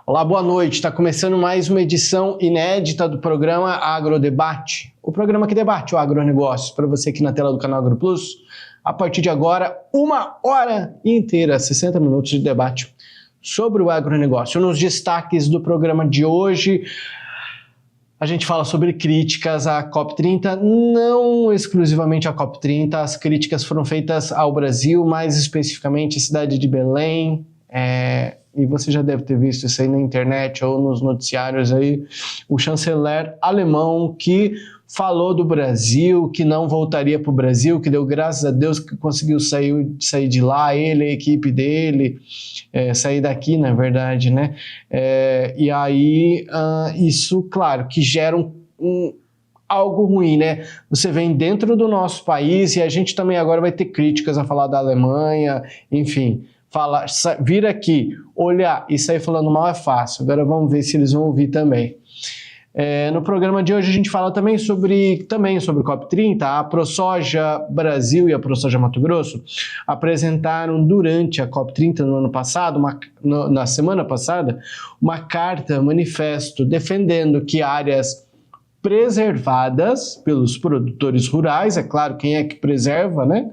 Olá, boa noite. Está começando mais uma edição inédita do programa Agrodebate. O programa que debate o agronegócio para você aqui na tela do canal AgroPlus. A partir de agora, 1 hora inteira, 60 minutos de debate sobre o agronegócio. Nos destaques do programa de hoje, a gente fala sobre críticas à COP30, não exclusivamente à COP30, as críticas foram feitas ao Brasil, mais especificamente à cidade de Belém, e você já deve ter visto isso aí na internet ou nos noticiários aí, o chanceler alemão que falou do Brasil, que não voltaria para o Brasil, que deu graças a Deus que conseguiu sair de lá, ele, a equipe dele, sair daqui, na verdade, né? E aí, isso, claro, que gera algo ruim, né? Você vem dentro do nosso país e a gente também agora vai ter críticas a falar da Alemanha, enfim... vir aqui, olhar e sair falando mal é fácil. Agora vamos ver se eles vão ouvir também. No programa de hoje a gente fala também sobre COP30. A ProSoja Brasil e a ProSoja Mato Grosso apresentaram durante a COP30 no ano passado, na semana passada, uma carta, manifesto, defendendo que áreas preservadas pelos produtores rurais, é claro, quem é que preserva, né?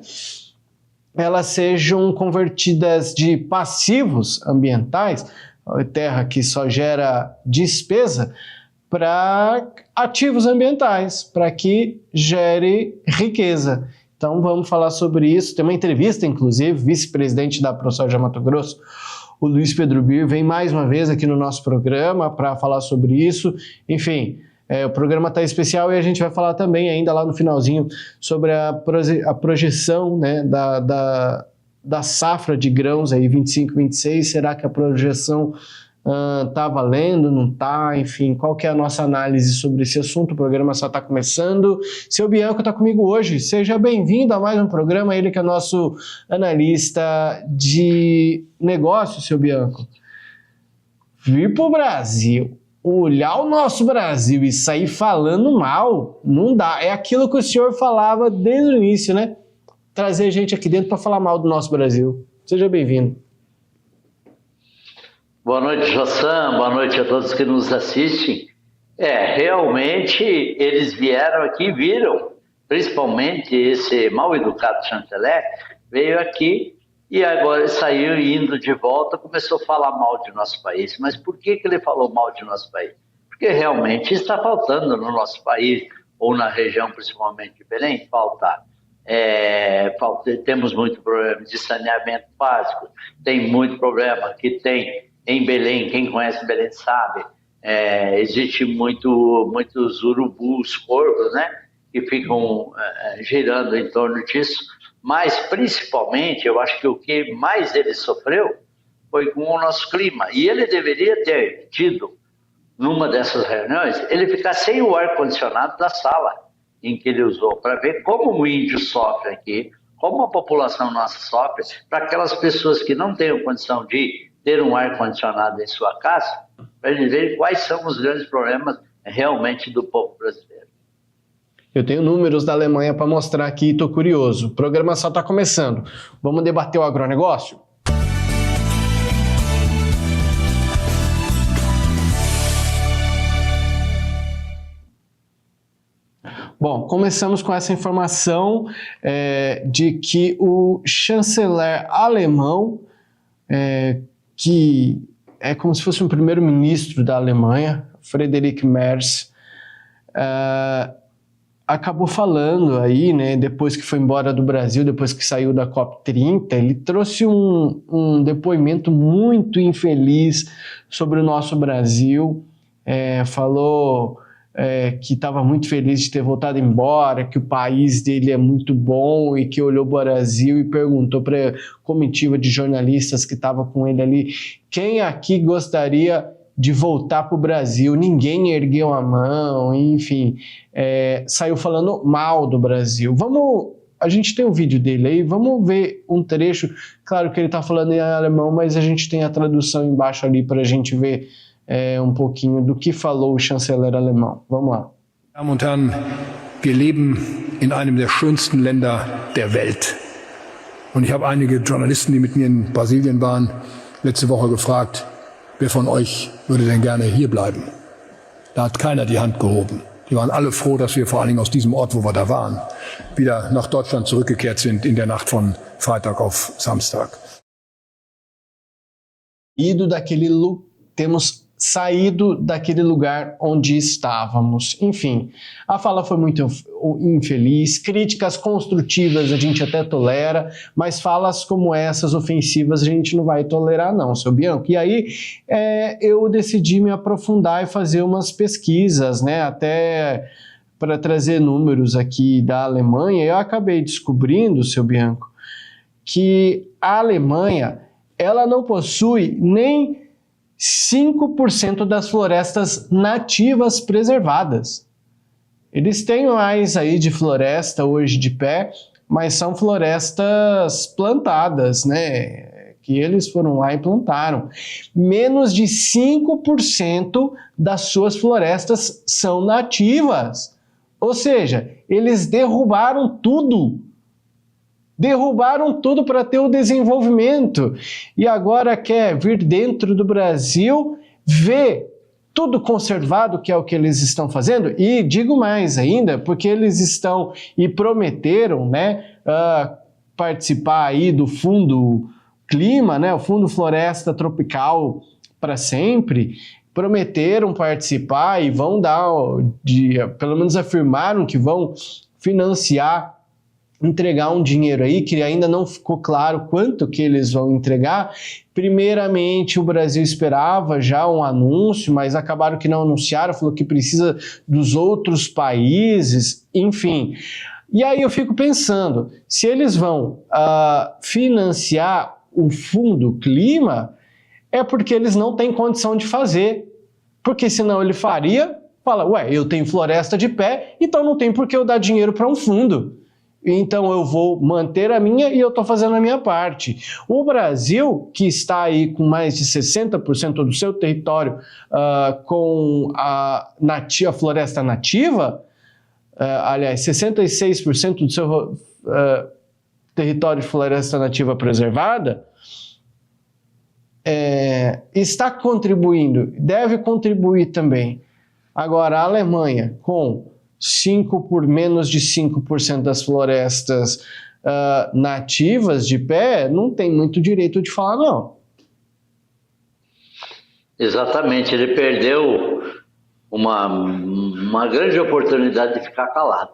Elas sejam convertidas de passivos ambientais, terra que só gera despesa, para ativos ambientais, para que gere riqueza. Então vamos falar sobre isso. Tem uma entrevista, inclusive, vice-presidente da ProSoja Mato Grosso, o Luiz Pedro Bir, vem mais uma vez aqui no nosso programa para falar sobre isso. Enfim... o programa está especial e a gente vai falar também ainda lá no finalzinho sobre a projeção, né, da safra de grãos aí 25, 26. Será que a projeção está valendo, não está? Enfim, qual que é a nossa análise sobre esse assunto? O programa só está começando. Seu Bianco está comigo hoje. Seja bem-vindo a mais um programa. Ele que é nosso analista de negócios, seu Bianco. Vir para o Brasil, olhar o nosso Brasil e sair falando mal, não dá. É aquilo que o senhor falava desde o início, né? Trazer gente aqui dentro para falar mal do nosso Brasil. Seja bem-vindo. Boa noite, Jossan. Boa noite a todos que nos assistem. Realmente eles vieram aqui e viram, principalmente esse mal-educado chanceler, veio aqui e agora saiu indo de volta, começou a falar mal de nosso país. Mas por que ele falou mal de nosso país? Porque realmente está faltando no nosso país, ou na região principalmente de Belém, temos muito problema de saneamento básico, tem muito problema que tem em Belém, quem conhece Belém sabe, existe muitos urubus, corvos, né, que ficam girando em torno disso. Mas, principalmente, eu acho que o que mais ele sofreu foi com o nosso clima. E ele deveria ter tido, numa dessas reuniões, ele ficar sem o ar-condicionado da sala em que ele usou, para ver como o índio sofre aqui, como a população nossa sofre, para aquelas pessoas que não têm condição de ter um ar-condicionado em sua casa, para eles verem quais são os grandes problemas realmente do povo brasileiro. Eu tenho números da Alemanha para mostrar aqui e estou curioso. O programa só está começando. Vamos debater o agronegócio? Bom, começamos com essa informação de que o chanceler alemão, que é como se fosse um primeiro-ministro da Alemanha, Friedrich Merz, acabou falando aí, né, depois que foi embora do Brasil, depois que saiu da COP30, ele trouxe um depoimento muito infeliz sobre o nosso Brasil, falou que estava muito feliz de ter voltado embora, que o país dele é muito bom e que olhou para o Brasil e perguntou para a comitiva de jornalistas que estava com ele ali, quem aqui gostaria de voltar para o Brasil? Ninguém ergueu a mão, enfim, saiu falando mal do Brasil. A gente tem um vídeo dele aí, vamos ver um trecho. Claro que ele está falando em alemão, mas a gente tem a tradução embaixo ali para a gente ver um pouquinho do que falou o chanceler alemão. Vamos lá. Damen und Herren, wir leben in einem der schönsten Länder der Welt. Und ich habe einige Journalisten, die mit mir in Brasilien waren, letzte Woche gefragt, wer von euch würde denn gerne hier bleiben? Da hat keiner die Hand gehoben. Die waren alle froh, dass wir vor allen Dingen aus diesem Ort, wo wir da waren, wieder nach Deutschland zurückgekehrt sind in der Nacht von Freitag auf Samstag. Temos saído daquele lugar onde estávamos. Enfim, a fala foi muito infeliz, críticas construtivas a gente até tolera, mas falas como essas ofensivas a gente não vai tolerar não, seu Bianco. E aí eu decidi me aprofundar e fazer umas pesquisas, né, até para trazer números aqui da Alemanha. Eu acabei descobrindo, seu Bianco, que a Alemanha, ela não possui nem 5% das florestas nativas preservadas. Eles têm mais aí de floresta hoje de pé, mas são florestas plantadas, né? Que eles foram lá e plantaram. Menos de 5% das suas florestas são nativas. Ou seja, eles derrubaram tudo. Derrubaram tudo para ter o desenvolvimento e agora quer vir dentro do Brasil, ver tudo conservado, que é o que eles estão fazendo, e digo mais ainda, porque eles estão e prometeram, né, participar aí do Fundo Clima, né, o Fundo Floresta Tropical para sempre, prometeram participar e vão dar, pelo menos afirmaram que vão financiar, entregar um dinheiro aí, que ainda não ficou claro quanto que eles vão entregar. Primeiramente, o Brasil esperava já um anúncio, mas acabaram que não anunciaram, falou que precisa dos outros países, enfim. E aí eu fico pensando, se eles vão financiar o Fundo Clima, é porque eles não têm condição de fazer, porque senão ele faria, fala, ué, eu tenho floresta de pé, então não tem por que eu dar dinheiro para um fundo. Então eu vou manter a minha e eu estou fazendo a minha parte. O Brasil, que está aí com mais de 60% do seu território com a floresta nativa, aliás, 66% do seu território de floresta nativa preservada, está contribuindo, deve contribuir também. Agora, a Alemanha, com menos de 5% das florestas nativas de pé, não tem muito direito de falar, não. Exatamente, ele perdeu uma grande oportunidade de ficar calado.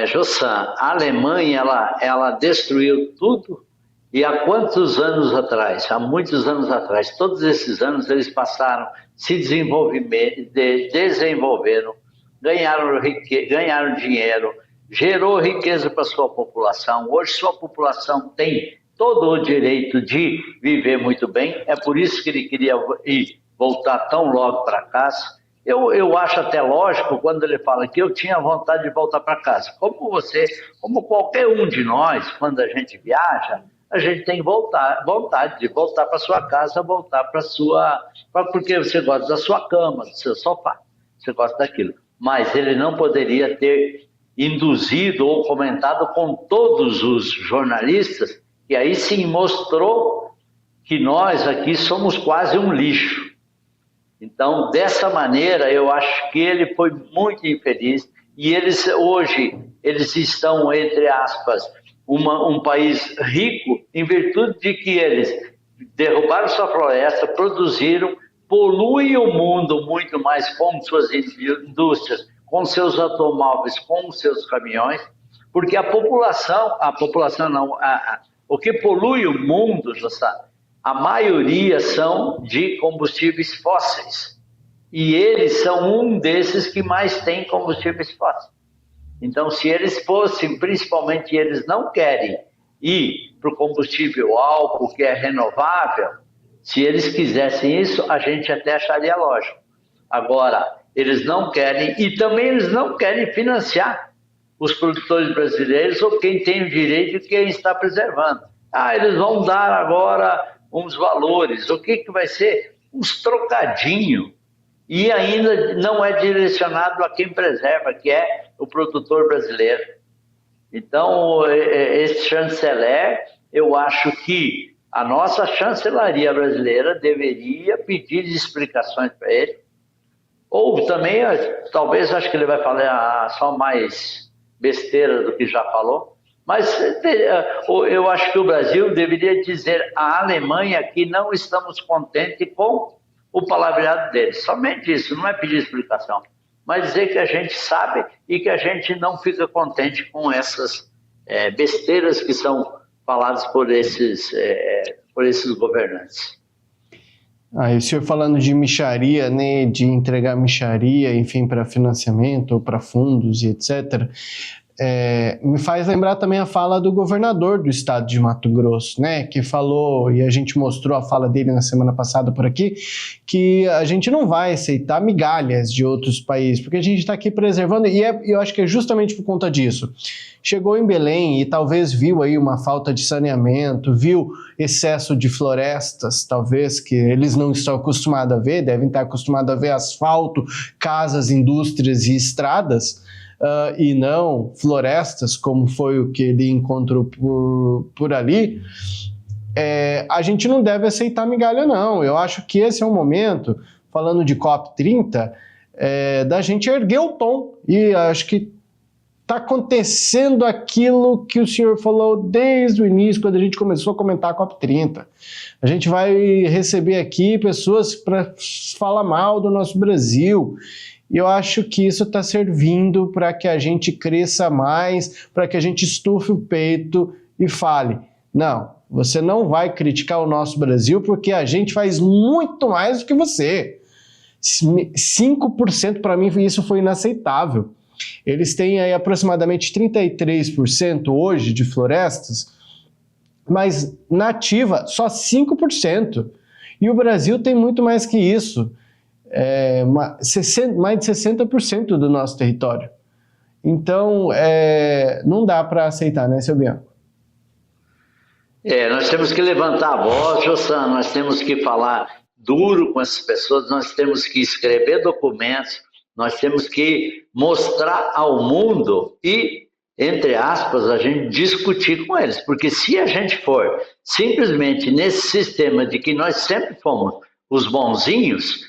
Jossan, a Alemanha, ela destruiu tudo, e há quantos anos atrás? Há muitos anos atrás. Todos esses anos eles passaram, se desenvolveram, ganharam dinheiro, gerou riqueza para sua população. Hoje sua população tem todo o direito de viver muito bem. É por isso que ele queria voltar tão logo para casa. Eu acho até lógico quando ele fala que eu tinha vontade de voltar para casa. Como qualquer um de nós, quando a gente viaja, a gente tem vontade de voltar para sua casa, voltar porque você gosta da sua cama, do seu sofá, você gosta daquilo. Mas ele não poderia ter induzido ou comentado com todos os jornalistas, e aí sim mostrou que nós aqui somos quase um lixo. Então, dessa maneira, eu acho que ele foi muito infeliz, e hoje eles estão, entre aspas, um país rico, em virtude de que eles derrubaram sua floresta, produziram, poluem o mundo muito mais com suas indústrias, com seus automóveis, com seus caminhões, porque o que polui o mundo, a maioria são de combustíveis fósseis, e eles são um desses que mais tem combustíveis fósseis. Então, se eles fossem, principalmente eles não querem ir para o combustível álcool, que é renovável, se eles quisessem isso, a gente até acharia lógico. Agora, eles não querem, e também eles não querem financiar os produtores brasileiros ou quem tem o direito e quem está preservando. Eles vão dar agora uns valores. O que vai ser? Uns trocadinhos. E ainda não é direcionado a quem preserva, que é o produtor brasileiro. Então, esse chanceler, eu acho que A nossa chancelaria brasileira deveria pedir explicações para ele. Ou também, talvez, acho que ele vai falar só mais besteira do que já falou. Mas eu acho que o Brasil deveria dizer à Alemanha que não estamos contentes com o palavreado deles. Somente isso, não é pedir explicação. Mas dizer que a gente sabe e que a gente não fica contente com essas besteiras que são faladas por esses governantes. Aí o senhor falando de mixaria, né, de entregar mixaria, enfim, para financiamento ou para fundos e etc., me faz lembrar também a fala do governador do estado de Mato Grosso, né, que falou, e a gente mostrou a fala dele na semana passada por aqui, que a gente não vai aceitar migalhas de outros países, porque a gente está aqui preservando, e eu acho que é justamente por conta disso. Chegou em Belém e talvez viu aí uma falta de saneamento, viu excesso de florestas, talvez, que eles não estão acostumados a ver, devem estar acostumados a ver asfalto, casas, indústrias e estradas, e não florestas, como foi o que ele encontrou por ali. A gente não deve aceitar migalha, não. Eu acho que esse é o momento, falando de COP30, da gente erguer o tom, e acho que está acontecendo aquilo que o senhor falou desde o início, quando a gente começou a comentar a COP30. A gente vai receber aqui pessoas para falar mal do nosso Brasil, e eu acho que isso está servindo para que a gente cresça mais, para que a gente estufe o peito e fale, não, você não vai criticar o nosso Brasil porque a gente faz muito mais do que você. 5% para mim isso foi inaceitável. Eles têm aí aproximadamente 33% hoje de florestas, mas nativa só 5%. E o Brasil tem muito mais que isso, mais de 60% do nosso território. Então, não dá para aceitar, né, seu Bianco? Nós temos que levantar a voz, Jossan, nós temos que falar duro com essas pessoas, nós temos que escrever documentos, nós temos que mostrar ao mundo e, entre aspas, a gente discutir com eles. Porque se a gente for simplesmente nesse sistema de que nós sempre fomos os bonzinhos,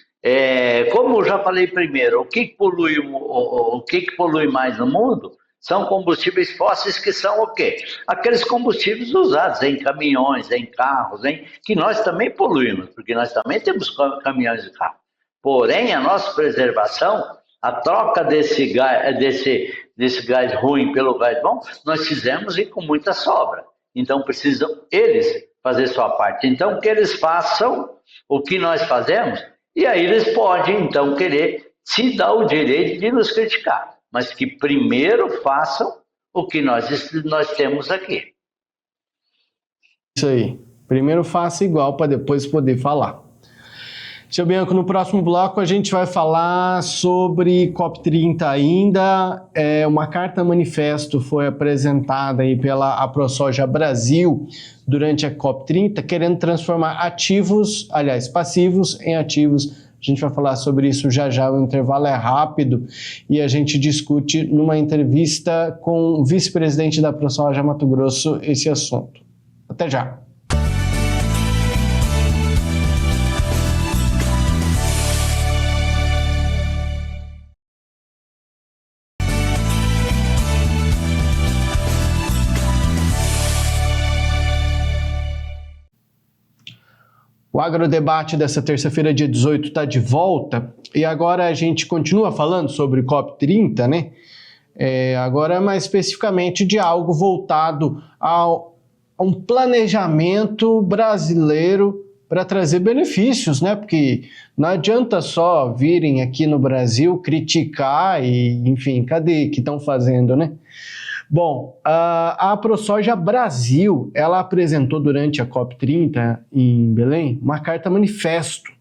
como eu já falei primeiro, o que polui mais no mundo são combustíveis fósseis, que são o quê? Aqueles combustíveis usados em caminhões, em carros, que nós também poluímos, porque nós também temos caminhões e carros. Porém, a nossa preservação, a troca desse gás ruim pelo gás bom, nós fizemos e com muita sobra. Então, precisam eles fazer sua parte. Então, que eles façam o que nós fazemos, e aí eles podem, então, querer se dar o direito de nos criticar. Mas que primeiro façam o que nós temos aqui. Isso aí. Primeiro faça igual para depois poder falar. Seu Bianco, no próximo bloco a gente vai falar sobre COP30 ainda. Uma carta manifesto foi apresentada aí pela AproSoja Brasil durante a COP30, querendo transformar passivos em ativos. A gente vai falar sobre isso já, o intervalo é rápido e a gente discute numa entrevista com o vice-presidente da AproSoja Mato Grosso esse assunto. Até já! O Agrodebate dessa terça-feira, dia 18, está de volta e agora a gente continua falando sobre COP30, né? Agora mais especificamente de algo voltado a um planejamento brasileiro para trazer benefícios, né? Porque não adianta só virem aqui no Brasil criticar e, enfim, cadê que estão fazendo, né? Bom, a AproSoja Brasil, ela apresentou durante a COP30 em Belém uma carta manifesto,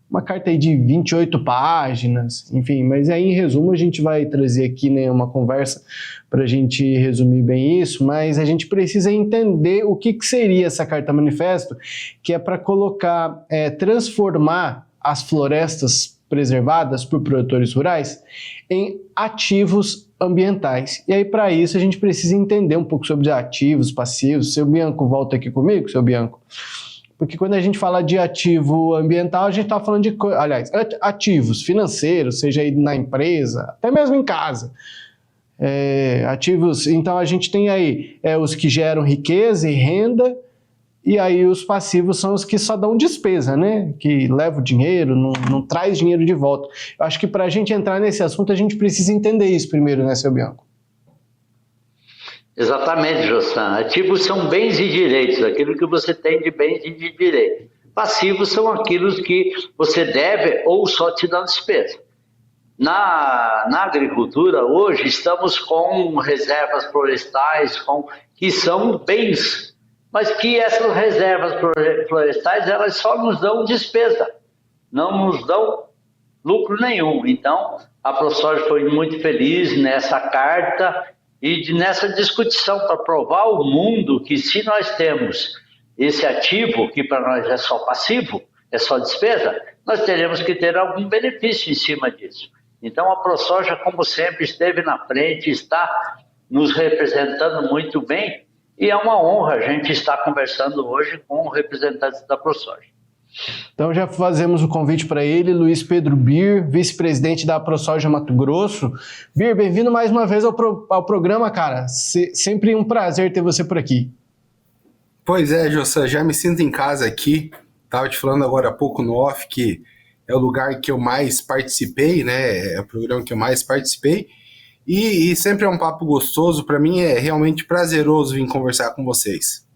uma carta aí de 28 páginas, enfim, mas aí em resumo a gente vai trazer aqui, né, uma conversa para a gente resumir bem isso, mas a gente precisa entender o que seria essa carta manifesto, que é para colocar, transformar as florestas preservadas por produtores rurais em ativos ambientais. E aí, para isso, a gente precisa entender um pouco sobre ativos, passivos. Seu Bianco, volta aqui comigo, seu Bianco. Porque quando a gente fala de ativo ambiental, a gente está falando de, aliás, ativos financeiros, seja aí na empresa, até mesmo em casa. Ativos, então a gente tem aí os que geram riqueza e renda, e aí os passivos são os que só dão despesa, né? Que levam dinheiro, não traz dinheiro de volta. Eu acho que para a gente entrar nesse assunto, a gente precisa entender isso primeiro, né, seu Bianco? Exatamente, Jossan. Ativos são bens e direitos, aquilo que você tem de bens e de direitos. Passivos são aqueles que você deve ou só te dão despesa. Na agricultura, hoje, estamos com reservas florestais, que são bens, mas que essas reservas florestais, elas só nos dão despesa, não nos dão lucro nenhum. Então, a ProSoja foi muito feliz nessa carta e nessa discussão para provar ao mundo que se nós temos esse ativo, que para nós é só passivo, é só despesa, nós teremos que ter algum benefício em cima disso. Então a ProSoja, como sempre, esteve na frente, está nos representando muito bem e é uma honra a gente estar conversando hoje com representantes da ProSoja. Então já fazemos o convite para ele, Luiz Pedro Bir, vice-presidente da ProSoja Mato Grosso. Bir, bem-vindo mais uma vez ao programa, cara. Sempre um prazer ter você por aqui. Pois é, Jossan, já me sinto em casa aqui. Estava te falando agora há pouco no off que é o lugar que eu mais participei, né? É o programa que eu mais participei. E sempre é um papo gostoso. Para mim é realmente prazeroso vir conversar com vocês.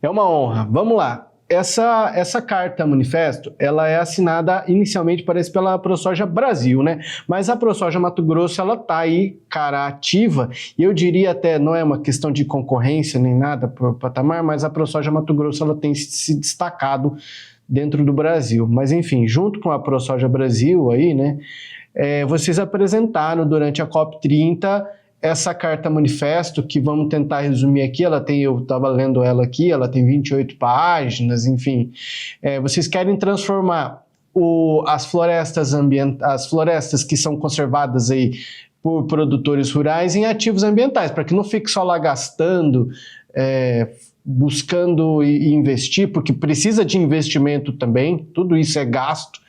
É uma honra. Vamos lá. Essa carta manifesto, ela é assinada inicialmente, parece, pela ProSoja Brasil, né? Mas a ProSoja Mato Grosso, ela tá aí, cara, ativa, e eu diria até, não é uma questão de concorrência nem nada por patamar, mas a ProSoja Mato Grosso, ela tem se destacado dentro do Brasil. Mas enfim, junto com a ProSoja Brasil aí, né, vocês apresentaram durante a COP30 essa carta manifesto, que vamos tentar resumir aqui, eu estava lendo ela aqui, ela tem 28 páginas, enfim. Vocês querem transformar as florestas que são conservadas aí por produtores rurais em ativos ambientais, para que não fique só lá gastando, buscando investir, porque precisa de investimento também, tudo isso é gasto.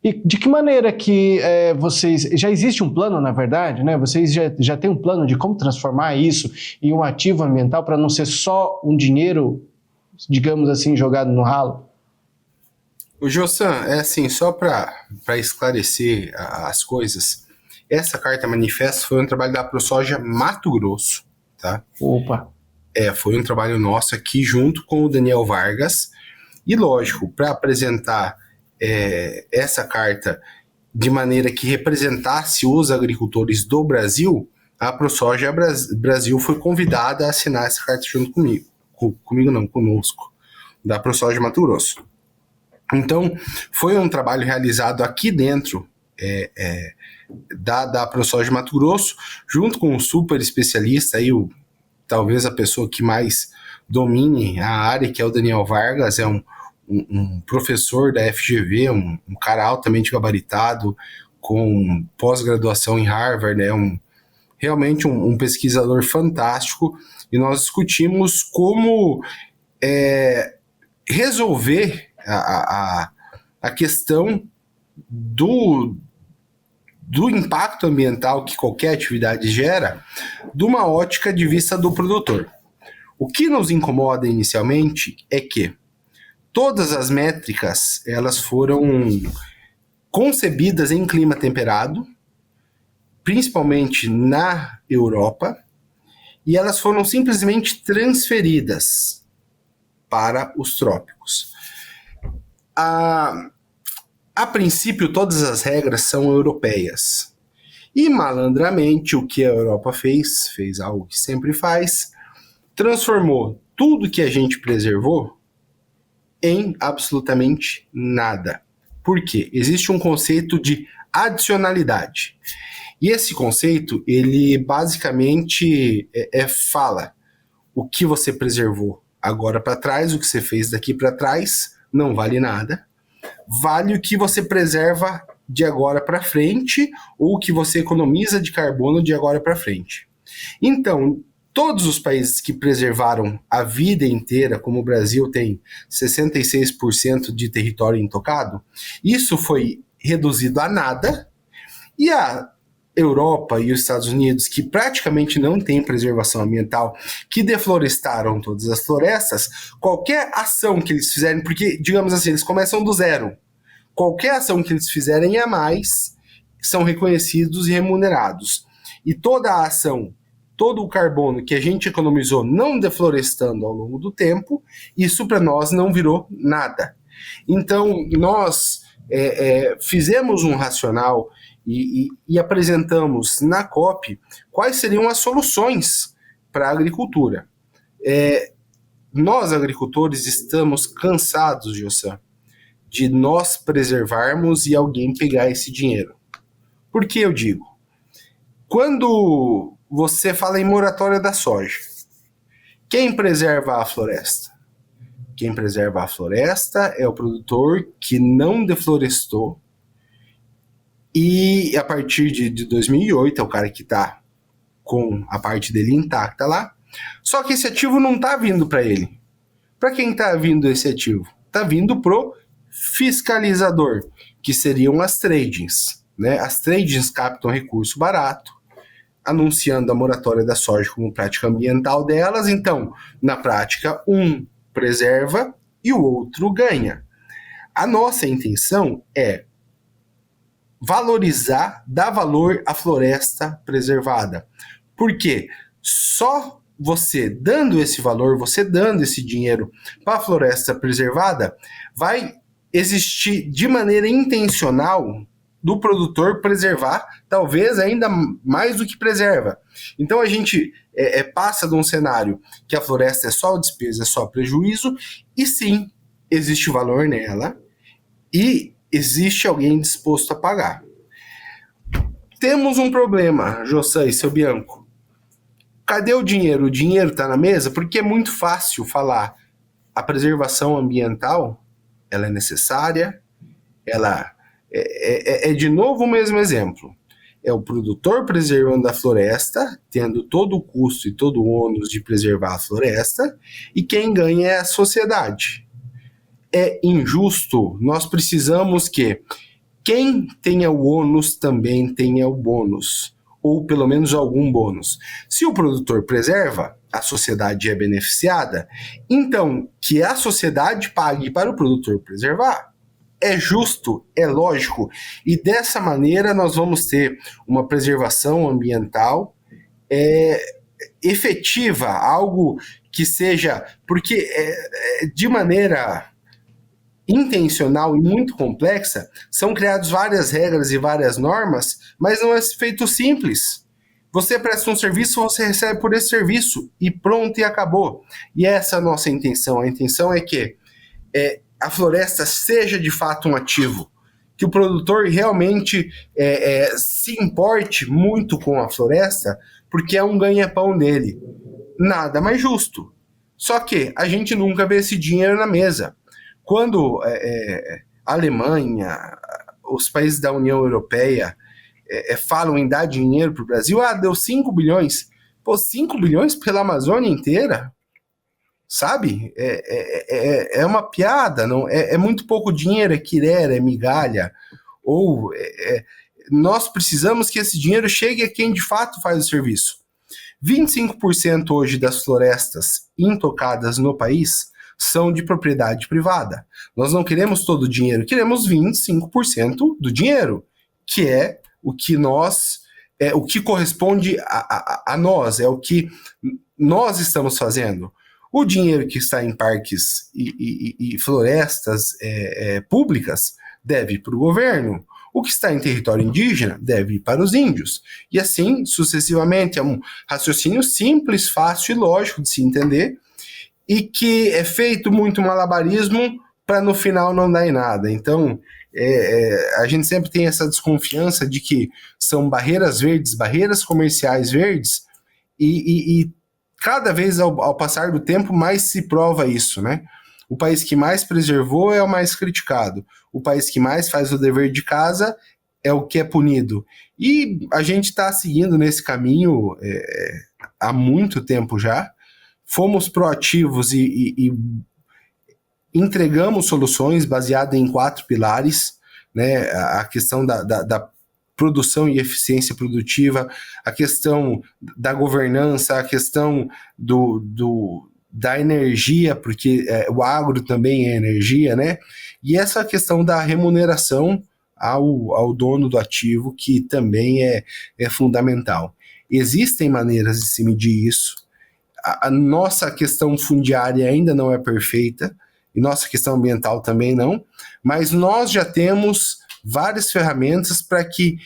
E de que maneira que vocês... Já existe um plano, na verdade, né? Vocês já têm um plano de como transformar isso em um ativo ambiental para não ser só um dinheiro, digamos assim, jogado no ralo? O Jossan, assim, só para esclarecer as coisas, essa carta manifesto foi um trabalho da ProSoja Mato Grosso, tá? Opa! Foi um trabalho nosso aqui junto com o Daniel Vargas. E lógico, para apresentar essa carta de maneira que representasse os agricultores do Brasil, a ProSoja Brasil foi convidada a assinar essa carta junto comigo. Conosco, da ProSoja Mato Grosso. Então, foi um trabalho realizado aqui dentro da ProSoja Mato Grosso, junto com um super especialista, aí, talvez a pessoa que mais domine a área, que é o Daniel Vargas, é um professor da FGV, um cara altamente gabaritado, com pós-graduação em Harvard, né? Realmente um pesquisador fantástico, e nós discutimos como resolver a questão do impacto ambiental que qualquer atividade gera, de uma ótica de vista do produtor. O que nos incomoda inicialmente é que todas as métricas, elas foram concebidas em clima temperado, principalmente na Europa, e elas foram simplesmente transferidas para os trópicos. A princípio, todas as regras são europeias. E, malandramente, o que a Europa fez algo que sempre faz, transformou tudo que a gente preservou em absolutamente nada. Por quê? Existe um conceito de adicionalidade. E esse conceito, ele basicamente fala o que você preservou agora para trás, o que você fez daqui para trás, não vale nada. Vale o que você preserva de agora para frente, ou o que você economiza de carbono de agora para frente. Então, todos os países que preservaram a vida inteira, como o Brasil tem 66% de território intocado, isso foi reduzido a nada, e a Europa e os Estados Unidos, que praticamente não têm preservação ambiental, que deflorestaram todas as florestas, qualquer ação que eles fizerem, porque, digamos assim, eles começam do zero, qualquer ação que eles fizerem a mais, são reconhecidos e remunerados. E toda a ação, todo o carbono que a gente economizou não deflorestando ao longo do tempo, isso para nós não virou nada. Então, nós fizemos um racional e apresentamos na COP quais seriam as soluções para a agricultura. Nós, agricultores, estamos cansados, Jossan, de nós preservarmos e alguém pegar esse dinheiro. Por que eu digo? Quando você fala em moratória da soja, quem preserva a floresta? Quem preserva a floresta é o produtor que não deflorestou e a partir de 2008 é o cara que está com a parte dele intacta lá, só que esse ativo não está vindo para ele. Para quem está vindo esse ativo? Está vindo pro fiscalizador, que seriam as tradings, né? As tradings captam recurso barato, anunciando a moratória da soja como prática ambiental delas. Então, na prática, um preserva e o outro ganha. A nossa intenção é valorizar, dar valor à floresta preservada. Porque só você dando esse valor, você dando esse dinheiro para a floresta preservada, vai existir de maneira intencional do produtor preservar, talvez ainda mais do que preserva. Então a gente passa de um cenário que a floresta é só despesa, é só prejuízo, e sim, existe valor nela, e existe alguém disposto a pagar. Temos um problema, Jossan e seu Bianco. Cadê o dinheiro? O dinheiro está na mesa? Porque é muito fácil falar a preservação ambiental, ela é necessária, ela é de novo o mesmo exemplo. É o produtor preservando a floresta, tendo todo o custo e todo o ônus de preservar a floresta, e quem ganha é a sociedade. É injusto, nós precisamos que quem tenha o ônus também tenha o bônus, ou pelo menos algum bônus. Se o produtor preserva, a sociedade é beneficiada, então que a sociedade pague para o produtor preservar. É justo, é lógico, e dessa maneira nós vamos ter uma preservação ambiental efetiva, algo que seja, porque de maneira intencional e muito complexa, são criadas várias regras e várias normas, mas não é feito simples. Você presta um serviço, você recebe por esse serviço, e pronto, e acabou. E essa é a nossa intenção. A intenção é que a floresta seja de fato um ativo, que o produtor realmente se importe muito com a floresta, porque é um ganha-pão dele. Nada mais justo. Só que a gente nunca vê esse dinheiro na mesa. Quando a Alemanha, os países da União Europeia falam em dar dinheiro para o Brasil, deu 5 bilhões. Pô, 5 bilhões pela Amazônia inteira? Sabe? É uma piada, não? É muito pouco dinheiro, é quirera, é migalha. Ou nós precisamos que esse dinheiro chegue a quem de fato faz o serviço. 25% hoje das florestas intocadas no país são de propriedade privada. Nós não queremos todo o dinheiro, queremos 25% do dinheiro, que é o que o que corresponde a nós, é o que nós estamos fazendo. O dinheiro que está em parques e florestas públicas deve ir para o governo. O que está em território indígena deve ir para os índios. E assim, sucessivamente, é um raciocínio simples, fácil e lógico de se entender, e que é feito muito malabarismo para no final não dar em nada. Então, a gente sempre tem essa desconfiança de que são barreiras verdes, barreiras comerciais verdes, e cada vez ao passar do tempo mais se prova isso, né? O país que mais preservou é o mais criticado. O país que mais faz o dever de casa é o que é punido. E a gente está seguindo nesse caminho há muito tempo já. Fomos proativos e entregamos soluções baseadas em 4 pilares, né? A questão da produção e eficiência produtiva, a questão da governança, a questão da energia, porque o agro também é energia, né? E essa questão da remuneração ao dono do ativo, que também é fundamental. Existem maneiras de se medir isso. A nossa questão fundiária ainda não é perfeita, e nossa questão ambiental também não, mas nós já temos várias ferramentas para que,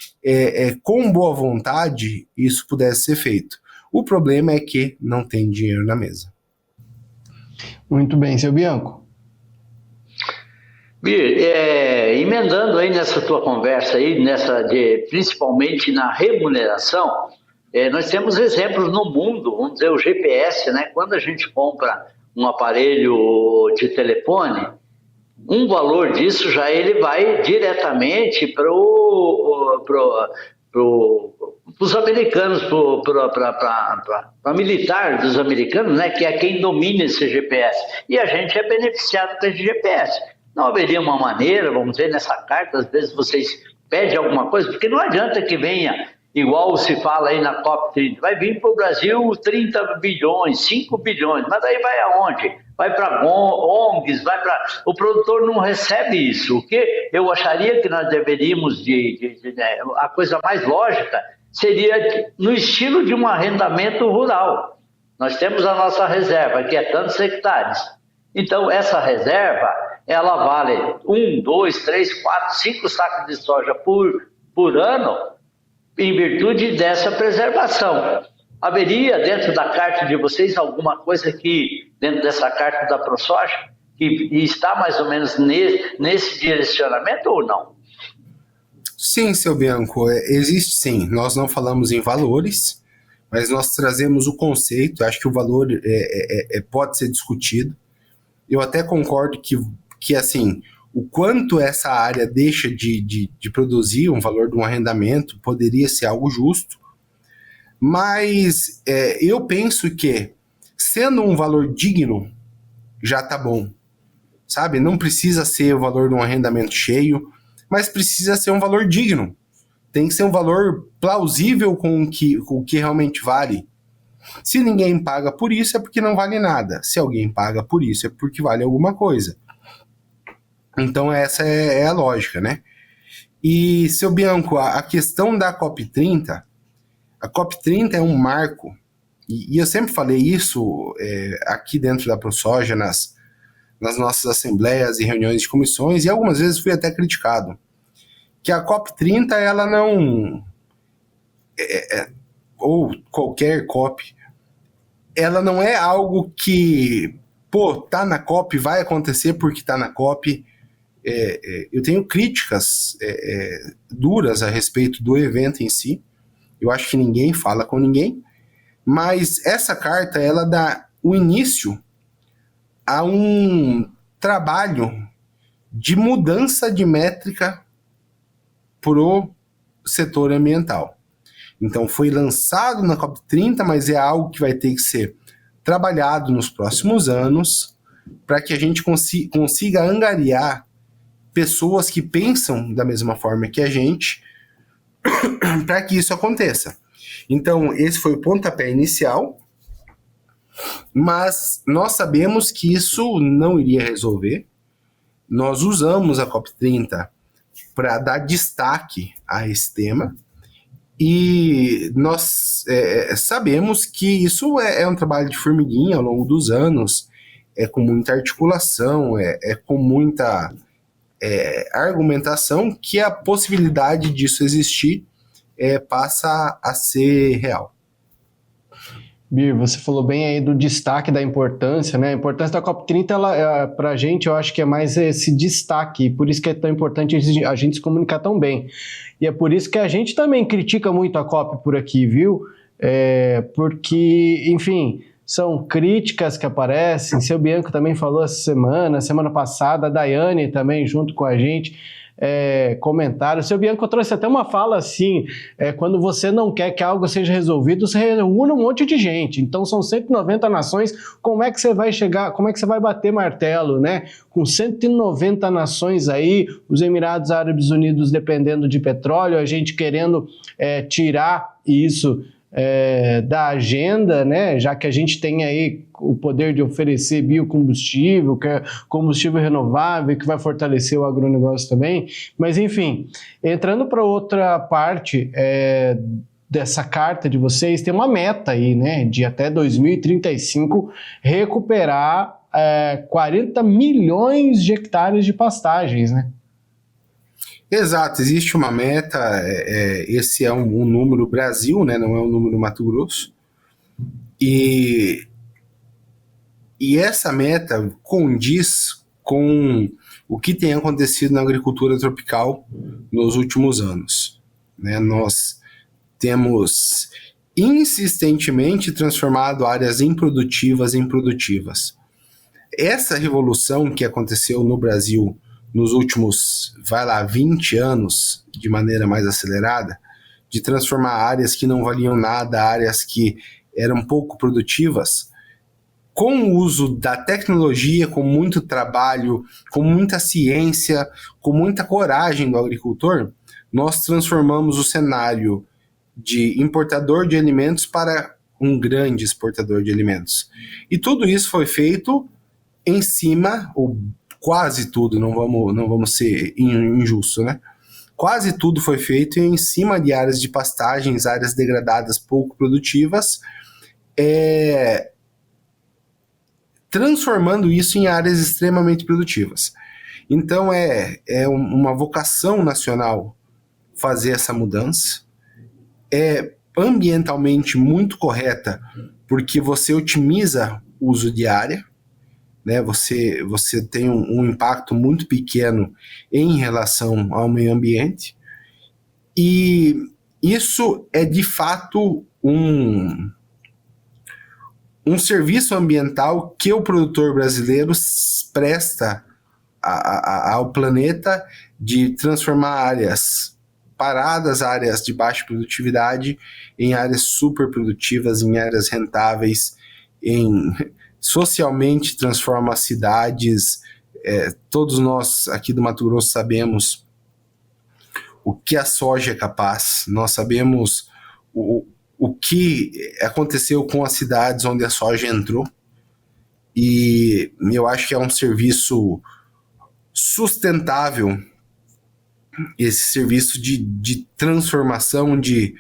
com boa vontade, isso pudesse ser feito. O problema é que não tem dinheiro na mesa. Muito bem, seu Bianco. Bir, emendando aí nessa tua conversa aí, principalmente na remuneração, nós temos exemplos no mundo, vamos dizer, o GPS, né? Quando a gente compra um aparelho de telefone, um valor disso já ele vai diretamente para os americanos, para militar dos americanos, né, que é quem domina esse GPS. E a gente é beneficiado com esse GPS. Não haveria uma maneira, vamos dizer, nessa carta, às vezes vocês pedem alguma coisa, porque não adianta que venha, igual se fala aí na COP30, vai vir para o Brasil 30 bilhões, 5 bilhões, mas aí vai aonde? Vai para ONGs, vai para... O produtor não recebe isso. O que eu acharia que nós deveríamos, a coisa mais lógica, seria no estilo de um arrendamento rural. Nós temos a nossa reserva, que é tantos hectares. Então, essa reserva, ela vale 1, 2, 3, 4, 5 sacos de soja por ano, em virtude dessa preservação. Haveria dentro da carta de vocês alguma coisa que, dentro dessa carta da ProSoja, que está mais ou menos nesse direcionamento ou não? Sim, seu Bianco, existe sim. Nós não falamos em valores, mas nós trazemos o conceito. Acho que o valor pode ser discutido. Eu até concordo que assim, o quanto essa área deixa de produzir um valor de um arrendamento poderia ser algo justo, mas eu penso que, sendo um valor digno, já tá bom, sabe? Não precisa ser o valor de um arrendamento cheio, mas precisa ser um valor digno. Tem que ser um valor plausível com o que realmente vale. Se ninguém paga por isso, é porque não vale nada. Se alguém paga por isso, é porque vale alguma coisa. Então essa é a lógica, né? E, seu Bianco, a questão da COP30, a COP30 é um marco, e eu sempre falei isso aqui dentro da ProSoja, nas nossas assembleias e reuniões de comissões, e algumas vezes fui até criticado, que a COP30, ela não... ou qualquer COP, ela não é algo que, tá na COP, vai acontecer porque tá na COP. Eu tenho críticas duras a respeito do evento em si. Eu acho que ninguém fala com ninguém, mas essa carta, ela dá o início a um trabalho de mudança de métrica pro setor ambiental. Então foi lançado na COP30, mas é algo que vai ter que ser trabalhado nos próximos anos para que a gente consiga angariar pessoas que pensam da mesma forma que a gente para que isso aconteça. Então, esse foi o pontapé inicial, mas nós sabemos que isso não iria resolver. Nós usamos a COP30 para dar destaque a esse tema, e nós sabemos que isso é um trabalho de formiguinha ao longo dos anos, com muita articulação, com muita argumentação, que a possibilidade disso existir passa a ser real. Bir, você falou bem aí do destaque da importância, né? A importância da COP30, para a gente, eu acho que é mais esse destaque, e por isso que é tão importante a gente se comunicar tão bem. E é por isso que a gente também critica muito a COP por aqui, viu? Porque, enfim, são críticas que aparecem. Seu Bianco também falou essa semana passada, a Daiane também junto com a gente, comentário. O seu Bianco trouxe até uma fala assim, quando você não quer que algo seja resolvido, você reúne um monte de gente. Então são 190 nações, como é que você vai chegar, como é que você vai bater martelo, né? Com 190 nações aí, os Emirados Árabes Unidos dependendo de petróleo, a gente querendo tirar isso da agenda, né? Já que a gente tem aí o poder de oferecer biocombustível, que é combustível renovável, que vai fortalecer o agronegócio também. Mas, enfim, entrando para outra parte dessa carta de vocês, tem uma meta aí, né? De até 2035 recuperar 40 milhões de hectares de pastagens, né? Exato, existe uma meta, esse é um número Brasil, né, não é um número Mato Grosso, e essa meta condiz com o que tem acontecido na agricultura tropical nos últimos anos, né? Nós temos insistentemente transformado áreas improdutivas em produtivas. Essa revolução que aconteceu no Brasil nos últimos, 20 anos, de maneira mais acelerada, de transformar áreas que não valiam nada, áreas que eram pouco produtivas, com o uso da tecnologia, com muito trabalho, com muita ciência, com muita coragem do agricultor, nós transformamos o cenário de importador de alimentos para um grande exportador de alimentos. E tudo isso foi feito em cima, ou quase tudo, não vamos ser injustos, né? Quase tudo foi feito em cima de áreas de pastagens, áreas degradadas pouco produtivas, transformando isso em áreas extremamente produtivas. Então é uma vocação nacional fazer essa mudança. É ambientalmente muito correta, porque você otimiza o uso de área, né? Você tem um impacto muito pequeno em relação ao meio ambiente, e isso é de fato um serviço ambiental que o produtor brasileiro presta ao planeta, de transformar áreas paradas, áreas de baixa produtividade, em áreas super produtivas, em áreas rentáveis, socialmente transforma as cidades. Todos nós aqui do Mato Grosso sabemos o que a soja é capaz, nós sabemos o que aconteceu com as cidades onde a soja entrou, e eu acho que é um serviço sustentável, esse serviço de transformação, de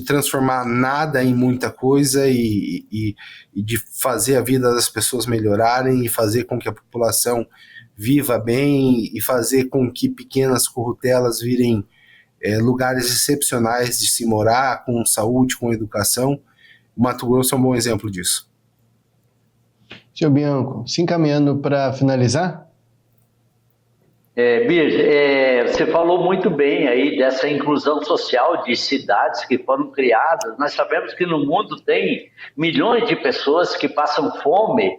transformar nada em muita coisa, e de fazer a vida das pessoas melhorarem, e fazer com que a população viva bem, e fazer com que pequenas currutelas virem lugares excepcionais de se morar, com saúde, com educação. O Mato Grosso é um bom exemplo disso. Seu Bianco, se encaminhando para finalizar? Bir, você falou muito bem aí dessa inclusão social de cidades que foram criadas. Nós sabemos que no mundo tem milhões de pessoas que passam fome.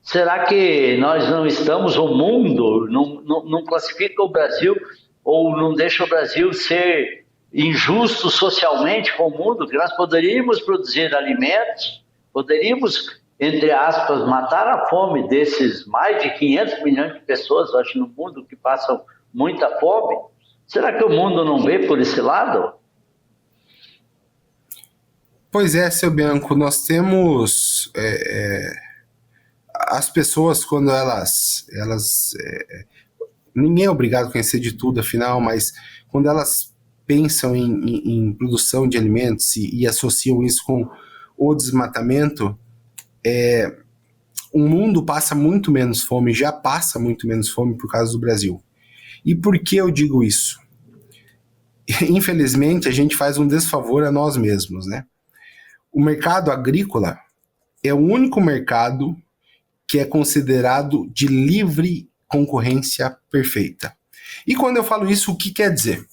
Será que nós não estamos, o mundo não classifica o Brasil, ou não deixa o Brasil ser injusto socialmente com o mundo? Porque nós poderíamos produzir alimentos, poderíamos, entre aspas, matar a fome desses mais de 500 milhões de pessoas, acho, no mundo, que passam muita fome. Será que o mundo não vê por esse lado? Pois é, seu Bianco, nós temos as pessoas, quando elas ninguém é obrigado a conhecer de tudo, afinal, mas quando elas pensam em produção de alimentos e associam isso com o desmatamento, o mundo passa muito menos fome, já passa muito menos fome por causa do Brasil. E por que eu digo isso? Infelizmente, a gente faz um desfavor a nós mesmos, né? O mercado agrícola é o único mercado que é considerado de livre concorrência perfeita. E quando eu falo isso, o que quer dizer?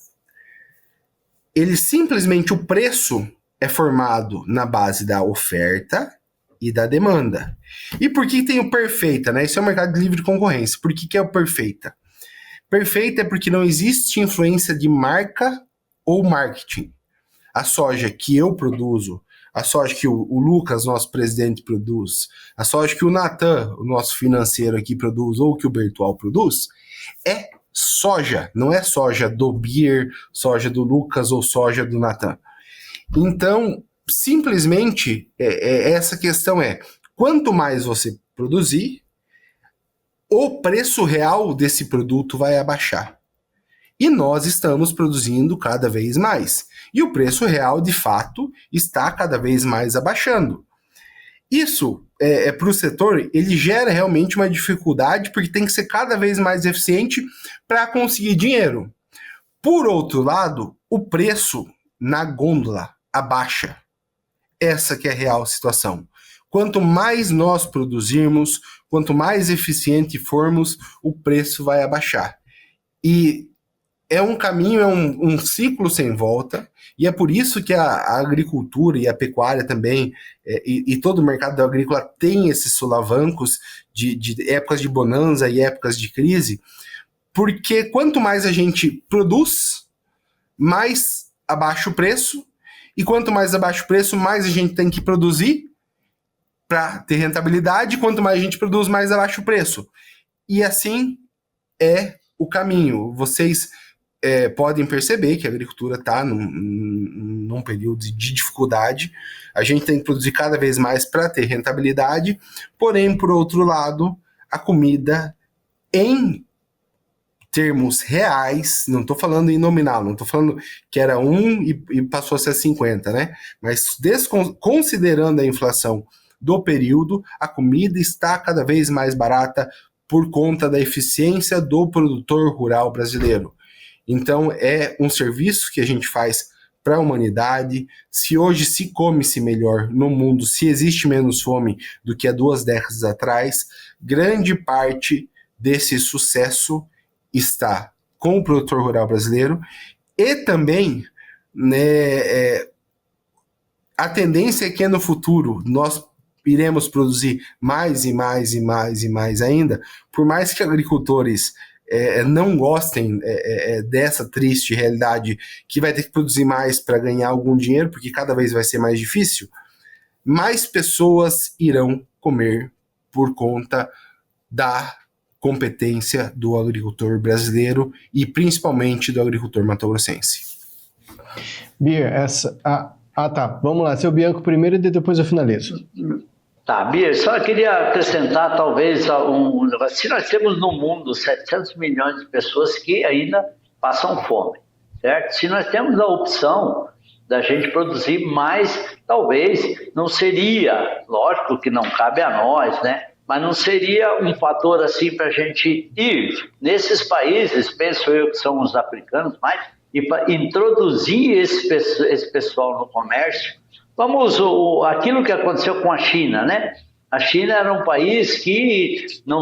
Ele simplesmente, o preço é formado na base da oferta e da demanda. E por que tem o perfeita, né? Isso é um mercado de livre concorrência. Por que é o perfeita? Perfeita é porque não existe influência de marca ou marketing. A soja que eu produzo, a soja que o Lucas, nosso presidente, produz, a soja que o Natan, o nosso financeiro aqui, produz, ou que o Bertual produz, é soja, não é soja do Beer, soja do Lucas ou soja do Natan. Então, simplesmente, essa questão é, quanto mais você produzir, o preço real desse produto vai abaixar. E nós estamos produzindo cada vez mais. E o preço real, de fato, está cada vez mais abaixando. Isso, para o setor, ele gera realmente uma dificuldade, porque tem que ser cada vez mais eficiente para conseguir dinheiro. Por outro lado, o preço na gôndola abaixa. Essa que é a real situação. Quanto mais nós produzirmos, quanto mais eficiente formos, o preço vai abaixar. E é um caminho, é um ciclo sem volta, e é por isso que a agricultura e a pecuária também, e todo o mercado agrícola tem esses solavancos de épocas de bonança e épocas de crise, porque quanto mais a gente produz, mais abaixa o preço, e quanto mais abaixa o preço, mais a gente tem que produzir para ter rentabilidade, quanto mais a gente produz, mais abaixa o preço. E assim é o caminho. Vocês podem perceber que a agricultura está num período de dificuldade. A gente tem que produzir cada vez mais para ter rentabilidade, porém, por outro lado, a comida em termos reais, não estou falando em nominal, não estou falando que era 1 e passou a ser 50, né? Mas considerando a inflação do período, a comida está cada vez mais barata por conta da eficiência do produtor rural brasileiro. Então, é um serviço que a gente faz para a humanidade. Se hoje se come-se melhor no mundo, se existe menos fome do que há 2 décadas atrás, grande parte desse sucesso está com o produtor rural brasileiro e também, né, a tendência é que no futuro nós iremos produzir mais e mais e mais e mais ainda, por mais que agricultores não gostem dessa triste realidade que vai ter que produzir mais para ganhar algum dinheiro, porque cada vez vai ser mais difícil, mais pessoas irão comer por conta da competência do agricultor brasileiro e principalmente do agricultor matogrossense. Beer, tá, vamos lá, seu Bianco primeiro e depois eu finalizo. Tá, Bia, só queria acrescentar talvez se nós temos no mundo 700 milhões de pessoas que ainda passam fome, certo? Se nós temos a opção da gente produzir mais, talvez não seria, lógico que não cabe a nós, né? Mas não seria um fator assim para a gente ir nesses países, penso eu que são os africanos mais, e para introduzir esse pessoal no comércio. Vamos, aquilo que aconteceu com a China, né? A China era um país que não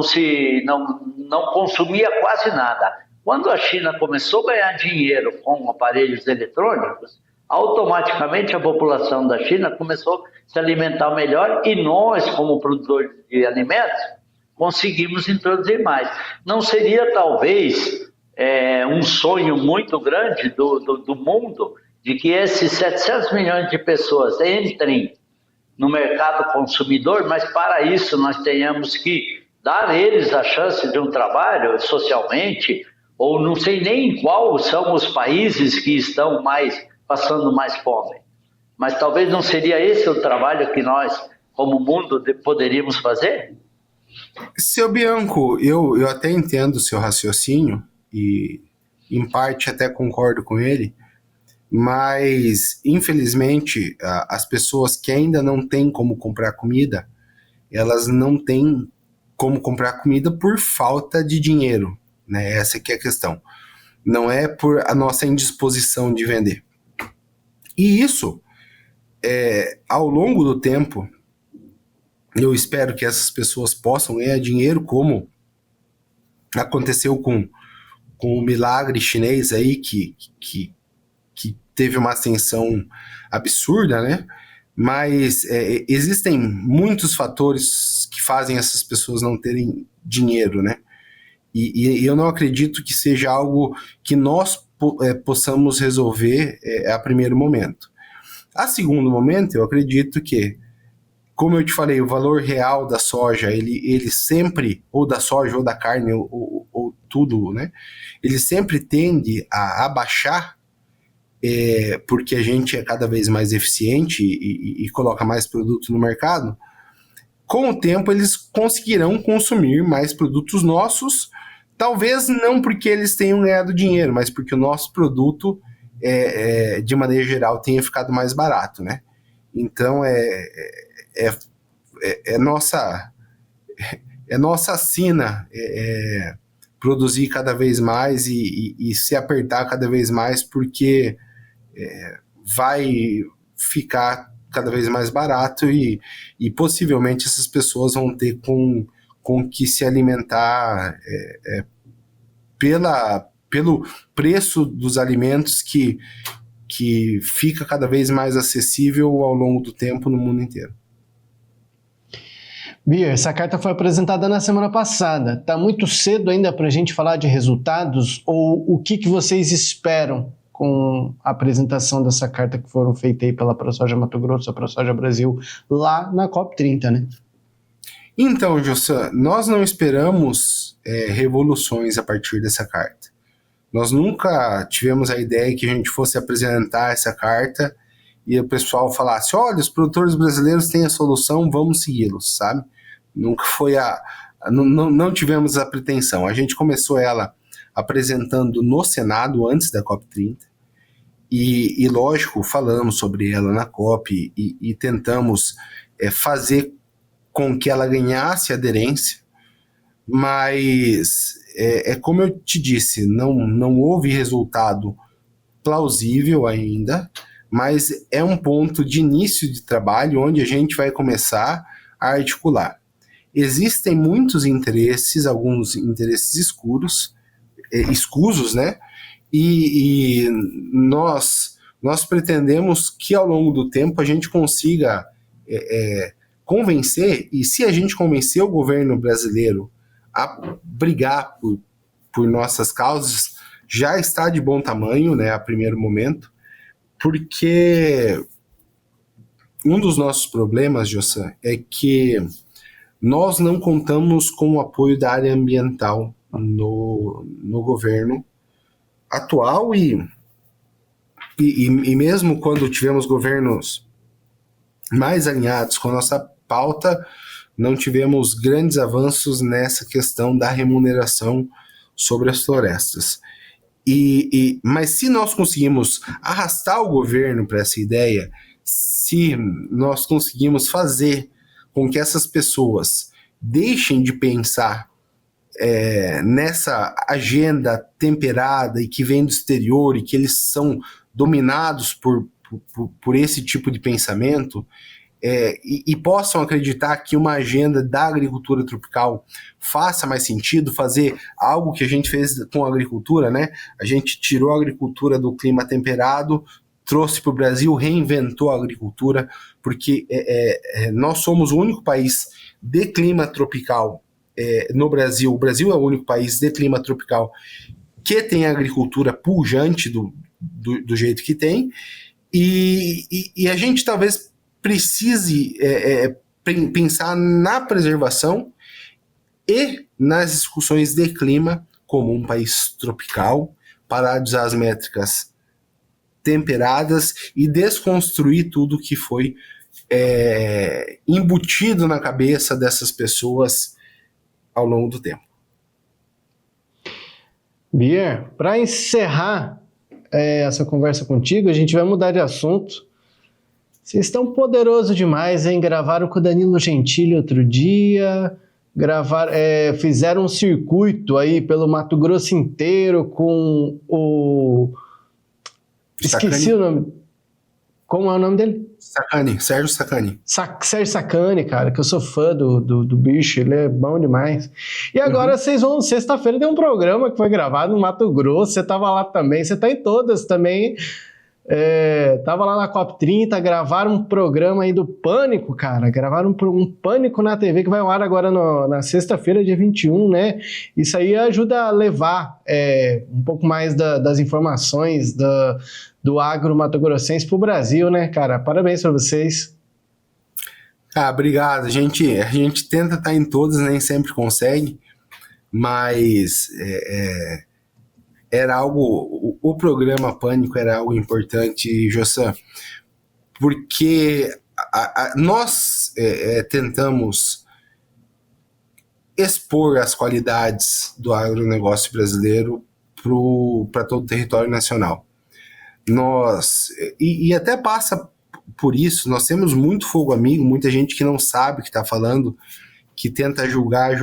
consumia quase nada. Quando a China começou a ganhar dinheiro com aparelhos eletrônicos, automaticamente a população da China começou a se alimentar melhor e nós, como produtores de alimentos, conseguimos introduzir mais. Não seria talvez um sonho muito grande do mundo de que esses 700 milhões de pessoas entrem no mercado consumidor, mas para isso nós tenhamos que dar a eles a chance de um trabalho socialmente, ou não sei nem qual são os países que estão passando mais fome. Mas talvez não seria esse o trabalho que nós, como mundo, poderíamos fazer? Seu Bianco, eu até entendo o seu raciocínio e em parte até concordo com ele, mas infelizmente as pessoas que ainda não têm como comprar comida, elas não têm como comprar comida por falta de dinheiro, né? Essa que é a questão. Não é por a nossa indisposição de vender. E isso, ao longo do tempo, eu espero que essas pessoas possam ganhar dinheiro, como aconteceu com o milagre chinês aí, que teve uma ascensão absurda, né? Mas existem muitos fatores que fazem essas pessoas não terem dinheiro, né? E eu não acredito que seja algo que nós possamos resolver a primeiro momento. A segundo momento, eu acredito que, como eu te falei, o valor real da soja, ele sempre, ou da soja, ou da carne, ou tudo, né? Ele sempre tende a abaixar, porque a gente é cada vez mais eficiente e coloca mais produto no mercado. Com o tempo, eles conseguirão consumir mais produtos nossos, talvez não porque eles tenham ganhado dinheiro, mas porque o nosso produto, de maneira geral, tenha ficado mais barato, né? Então, nossa sina produzir cada vez mais e se apertar cada vez mais, porque vai ficar cada vez mais barato e possivelmente essas pessoas vão ter com que se alimentar pelo preço dos alimentos que fica cada vez mais acessível ao longo do tempo no mundo inteiro. Bier, essa carta foi apresentada na semana passada. Está muito cedo ainda para a gente falar de resultados? Ou o que vocês esperam com a apresentação dessa carta que foram feitas aí pela ProSoja Mato Grosso, a ProSoja Brasil, lá na COP30, né? Então, Jossan, nós não esperamos revoluções a partir dessa carta. Nós nunca tivemos a ideia que a gente fosse apresentar essa carta e o pessoal falasse, olha, os produtores brasileiros têm a solução, vamos segui-los, sabe? Nunca foi não tivemos a pretensão. A gente começou ela apresentando no Senado antes da COP30 e lógico, falamos sobre ela na COP e tentamos fazer com que ela ganhasse aderência, mas como eu te disse, não houve resultado plausível ainda, mas é um ponto de início de trabalho onde a gente vai começar a articular. Existem muitos interesses, alguns interesses escusos, né? E nós pretendemos que ao longo do tempo a gente consiga convencer, e se a gente convencer o governo brasileiro a brigar por nossas causas, já está de bom tamanho, né, a primeiro momento, porque um dos nossos problemas, Jossan, é que nós não contamos com o apoio da área ambiental no governo atual e mesmo quando tivemos governos mais alinhados com a nossa pauta, não tivemos grandes avanços nessa questão da remuneração sobre as florestas. Mas se nós conseguimos arrastar o governo para essa ideia, se nós conseguimos fazer com que essas pessoas deixem de pensar nessa agenda temperada e que vem do exterior e que eles são dominados por esse tipo de pensamento, e possam acreditar que uma agenda da agricultura tropical faça mais sentido, fazer algo que a gente fez com a agricultura, né? A gente tirou a agricultura do clima temperado, trouxe para o Brasil, reinventou a agricultura, porque nós somos o único país de clima tropical no Brasil. O Brasil é o único país de clima tropical que tem a agricultura pujante do jeito que tem, e a gente talvez precise pensar na preservação e nas discussões de clima como um país tropical, parar de usar as métricas temperadas e desconstruir tudo que foi embutido na cabeça dessas pessoas ao longo do tempo. Bier, para encerrar essa conversa contigo, a gente vai mudar de assunto. Vocês estão poderosos demais, hein? Gravaram com o Danilo Gentili outro dia, fizeram um circuito aí pelo Mato Grosso inteiro com o... Esqueci o nome. Como é o nome dele? Sérgio Sacani. Sérgio Sacani, cara, que eu sou fã do bicho, ele é bom demais. E agora vocês vão, sexta-feira tem um programa que foi gravado no Mato Grosso, você tava lá também, você tá em todas também. Tava lá na COP30, gravaram um programa aí do Pânico, cara. Gravaram um Pânico na TV que vai ao ar agora na sexta-feira, dia 21, né? Isso aí ajuda a levar um pouco mais das informações do agro mato-grossense pro Brasil, né, cara? Parabéns pra vocês. Obrigado. A gente tenta estar em todas, nem sempre consegue, mas era algo, o programa Pânico era algo importante, Jossan, porque nós tentamos expor as qualidades do agronegócio brasileiro para todo o território nacional. E até passa por isso, nós temos muito fogo amigo, muita gente que não sabe o que está falando, que tenta julgar,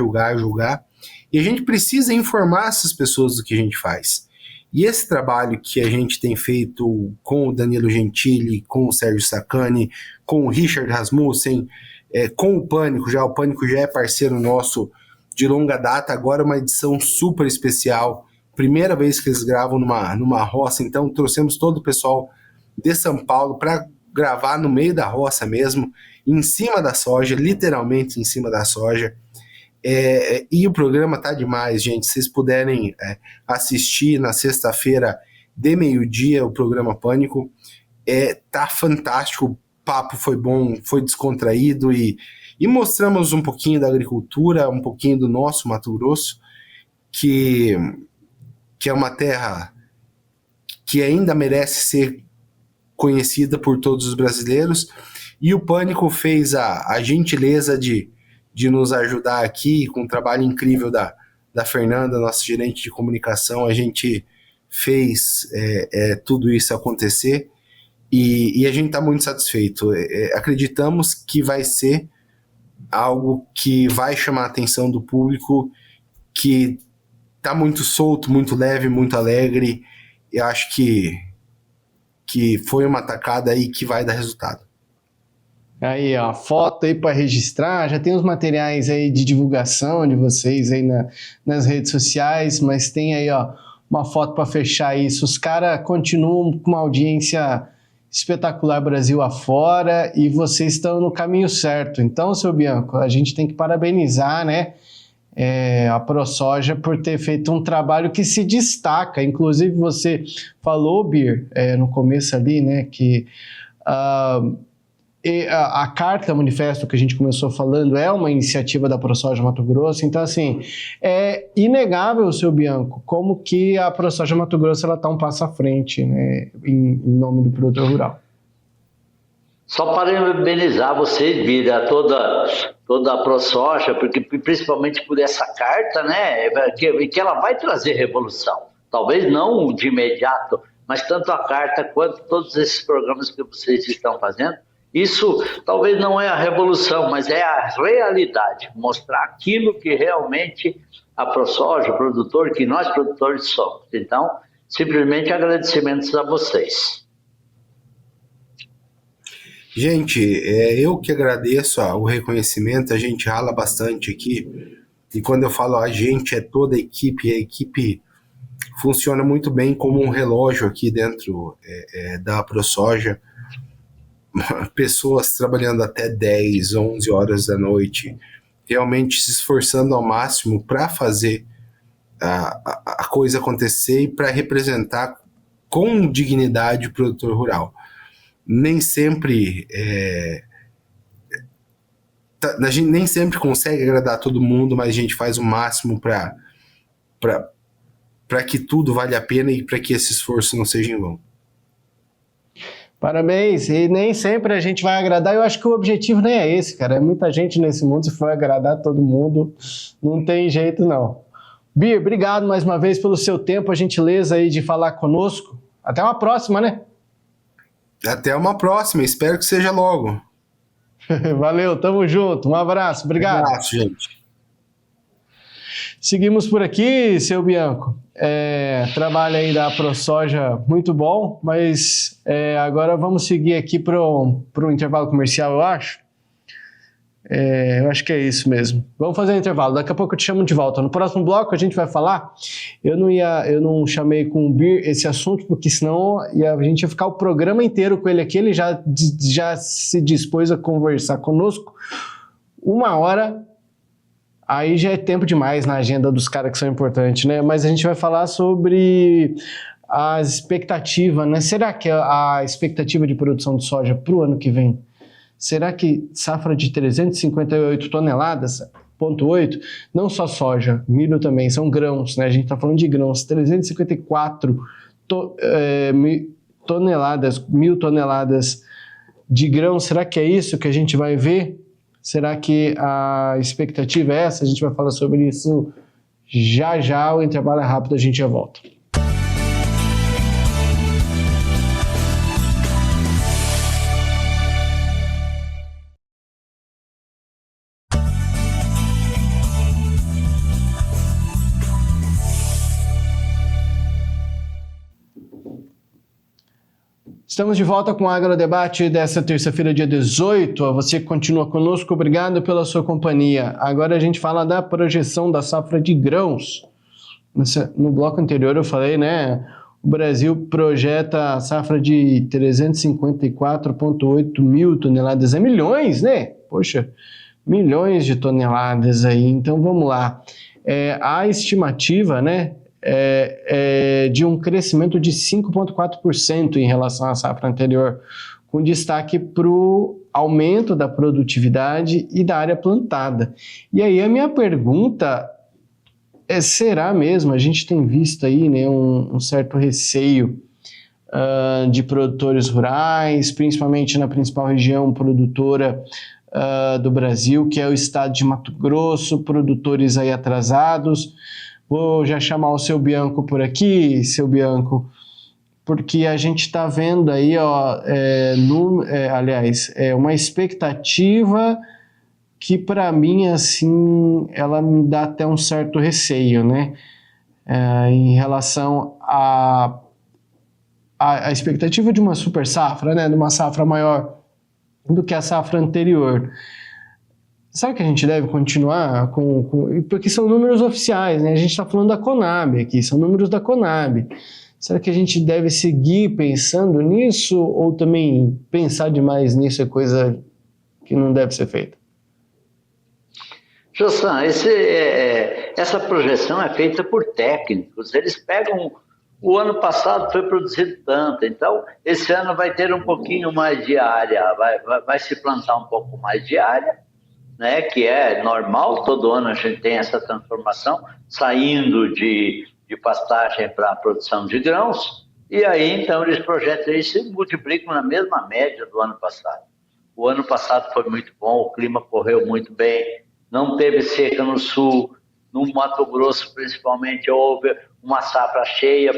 e a gente precisa informar essas pessoas do que a gente faz. E esse trabalho que a gente tem feito com o Danilo Gentili, com o Sérgio Sacani, com o Richard Rasmussen, com o Pânico já é parceiro nosso de longa data, agora uma edição super especial, primeira vez que eles gravam numa roça, então trouxemos todo o pessoal de São Paulo para gravar no meio da roça mesmo, em cima da soja, literalmente em cima da soja. E o programa tá demais, gente. Se vocês puderem assistir na sexta-feira de meio-dia o programa Pânico, tá fantástico. O papo foi bom, foi descontraído e mostramos um pouquinho da agricultura, um pouquinho do nosso Mato Grosso, que é uma terra que ainda merece ser conhecida por todos os brasileiros, e o Pânico fez a gentileza de nos ajudar aqui com o trabalho incrível da Fernanda, nossa gerente de comunicação. A gente fez tudo isso acontecer e a gente está muito satisfeito. Acreditamos que vai ser algo que vai chamar a atenção do público, que está muito solto, muito leve, muito alegre. Eu acho que foi uma tacada aí que vai dar resultado. Aí, ó, foto aí para registrar, já tem os materiais aí de divulgação de vocês aí nas redes sociais, mas tem aí, ó, uma foto para fechar isso. Os caras continuam com uma audiência espetacular Brasil afora e vocês estão no caminho certo. Então, seu Bianco, a gente tem que parabenizar, né, a ProSoja por ter feito um trabalho que se destaca. Inclusive, você falou, Bir, no começo ali, né, que a carta manifesto que a gente começou falando é uma iniciativa da ProSoja Mato Grosso. Então, assim, é inegável, seu Bianco, como que a ProSoja Mato Grosso ela está um passo à frente, né, em nome do produtor rural. Só parabenizar você, Bira, toda a ProSoja, porque principalmente por essa carta, né, que ela vai trazer revolução. Talvez não de imediato, mas tanto a carta quanto todos esses programas que vocês estão fazendo, isso talvez não é a revolução, mas é a realidade, mostrar aquilo que realmente a ProSoja, o produtor, que nós produtores somos. Então, simplesmente agradecimentos a vocês. Gente, eu que agradeço o reconhecimento, a gente rala bastante aqui, e quando eu falo a gente, é toda a equipe funciona muito bem como um relógio aqui dentro da ProSoja, pessoas trabalhando até 10, 11 horas da noite, realmente se esforçando ao máximo para fazer a coisa acontecer e para representar com dignidade o produtor rural. Nem sempre a gente nem sempre consegue agradar todo mundo, mas a gente faz o máximo para que tudo valha a pena e para que esse esforço não seja em vão. Parabéns, e nem sempre a gente vai agradar, eu acho que o objetivo nem é esse, cara, é muita gente nesse mundo, se for agradar todo mundo, não tem jeito não. Bir, obrigado mais uma vez pelo seu tempo, a gentileza aí de falar conosco, até uma próxima, né? Até uma próxima, espero que seja logo. Valeu, tamo junto, um abraço, obrigado. Um abraço, gente. Seguimos por aqui, seu Bianco. Trabalho aí da ProSoja muito bom, mas agora vamos seguir aqui para o intervalo comercial, eu acho. Eu acho que é isso mesmo. Vamos fazer um intervalo. Daqui a pouco eu te chamo de volta. No próximo bloco a gente vai falar. Eu não chamei com o Bir esse assunto, porque senão a gente ia ficar o programa inteiro com ele aqui. Ele já se dispôs a conversar conosco 1 hora. Aí já é tempo demais na agenda dos caras que são importantes, né? Mas a gente vai falar sobre a expectativa, né? Será que a expectativa de produção de soja para o ano que vem, será que safra de 358 toneladas, 0,8, não só soja, milho também, são grãos, né? A gente está falando de grãos, 354 toneladas, 1.000 toneladas de grãos, será que é isso que a gente vai ver? Será que a expectativa é essa? A gente vai falar sobre isso já, o intervalo é rápido, a gente já volta. Estamos de volta com o Agrodebate dessa terça-feira, dia 18. Você que continua conosco, obrigado pela sua companhia. Agora a gente fala da projeção da safra de grãos. No bloco anterior eu falei, né? O Brasil projeta a safra de 354,8 mil toneladas. É milhões, né? Poxa, milhões de toneladas aí. Então vamos lá. A estimativa, né? De um crescimento de 5,4% em relação à safra anterior, com destaque para o aumento da produtividade e da área plantada. E aí a minha pergunta será mesmo? A gente tem visto aí, né, um certo receio de produtores rurais, principalmente na principal região produtora do Brasil, que é o estado de Mato Grosso, produtores aí atrasados. Vou já chamar o seu Bianco por aqui, seu Bianco, porque a gente está vendo aí, uma expectativa que para mim, assim, ela me dá até um certo receio, né? Em relação à expectativa de uma super safra, né? De uma safra maior do que a safra anterior. Será que a gente deve continuar porque são números oficiais, né? A gente está falando da Conab aqui, são números da Conab. Será que a gente deve seguir pensando nisso ou também pensar demais nisso é coisa que não deve ser feita? Jossan, essa projeção é feita por técnicos. Eles pegam, o ano passado foi produzido tanto, então esse ano vai ter um pouquinho mais de área, vai se plantar um pouco mais de área, né, que é normal, todo ano a gente tem essa transformação, saindo de pastagem para a produção de grãos, e aí então eles projetam isso e multiplicam na mesma média do ano passado. O ano passado foi muito bom, o clima correu muito bem, não teve seca no sul, no Mato Grosso principalmente houve uma safra cheia,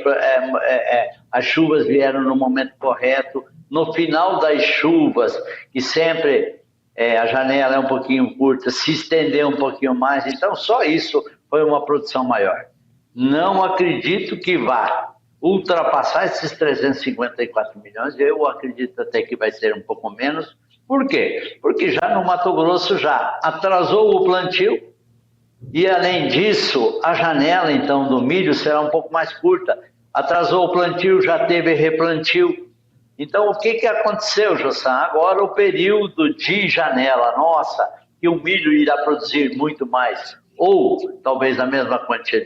as chuvas vieram no momento correto, no final das chuvas, que sempre... a janela é um pouquinho curta, se estender um pouquinho mais, então só isso foi uma produção maior. Não acredito que vá ultrapassar esses 354 milhões, eu acredito até que vai ser um pouco menos. Por quê? Porque já no Mato Grosso já atrasou o plantio e, além disso, a janela então do milho será um pouco mais curta. Atrasou o plantio, já teve replantio. Então, o que aconteceu, Jossan? Agora, o período de janela nossa, que o milho irá produzir muito mais, ou talvez a mesma quantia